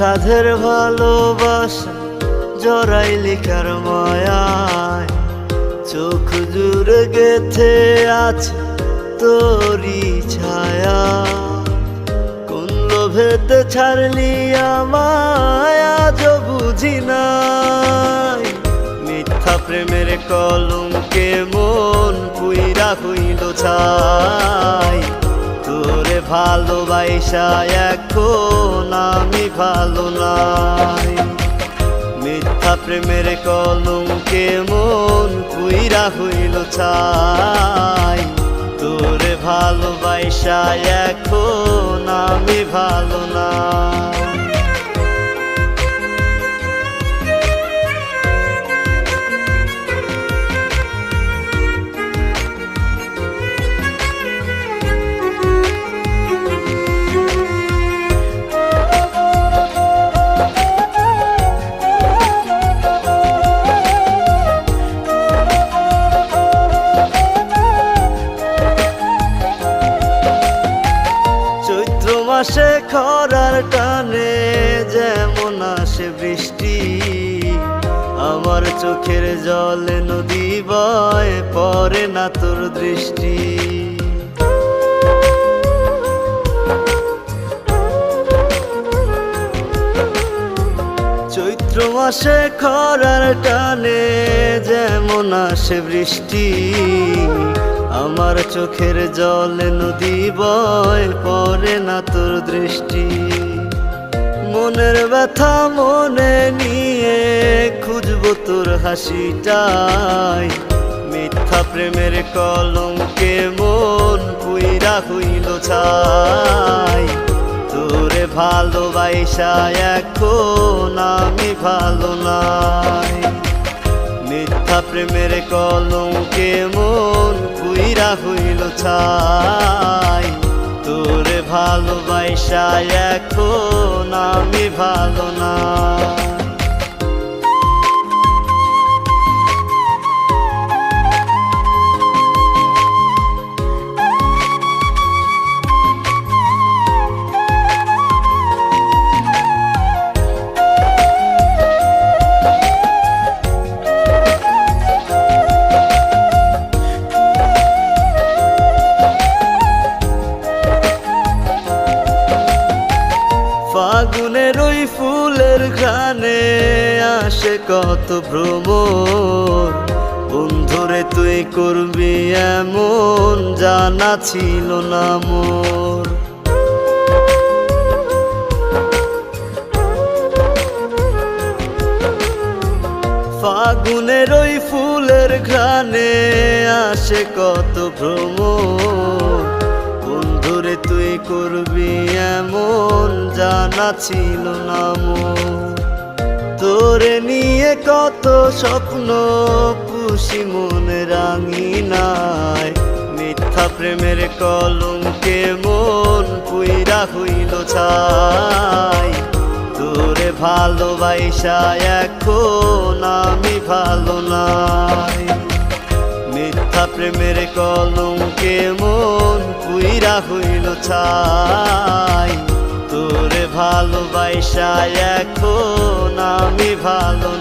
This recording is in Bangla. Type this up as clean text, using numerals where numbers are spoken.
সাধের ভালোবাসা জড়াইলি কার মায়ায়, চোখ জুড়ে গেথে আছে তোরি ছায়া। কোন লোভেতে ছাড়লি আমায় আজ বুঝি নাই, মিথ্যা প্রেমের কলঙ্কে মন পুইরা হইল ছাই। তোরে ভালোবাসা এখন আমি ভালো নাই, মিথ্যা প্রেমের কলঙ্কে মন পুইরা হইল ছাই। তোরে ভালোবাসা এখন আমি ভালো নাই। মাসে খরার টানে যেমন আসে বৃষ্টি, আমার চোখের জলে নদী বয় পড়ে না তোর দৃষ্টি। চৈত্র মাসে খরার টানে যেমন আসে বৃষ্টি, আমার চোখের জলে নদী বয় পড়ে না তোর দৃষ্টি। মনের ব্যথা মনে নিয়ে খুঁজবো তোর হাসিটাই, মিথ্যা প্রেমের কলঙ্কে মন পুইরা হইল ছাই। তোরে ভালোবাসা এখন আমি ভালো নাই, মিথ্যা প্রেমের কলঙ্কে মন পুইরা হইল ছাই। তোরে ভালোবাসা এখন আমি ভালো নাই। ফাগুনের ওই ফুলের ঘ্রাণে আসে কত ভ্রমর, বন্ধুরে তুই করবি এমন জানা ছিল না মোর। ফাগুনের ওই ফুলের ঘ্রাণে আসে কত ভ্রমর, বন্ধুরে তুই করবি এমন জানা ছিল না মোর। তোরে নিয়ে কত স্বপ্ন পুষি মনে রাঙিনায়, মিথ্যা প্রেমের কলঙ্কে মন পুইরা হইল ছাই। তোরে ভালোবাসা এখন আমি ভালো নাই, মিথ্যা প্রেমের কলঙ্কে মন পুইরা হইল ছাই। তোরে ভালোবাসা এখন আমি ভালো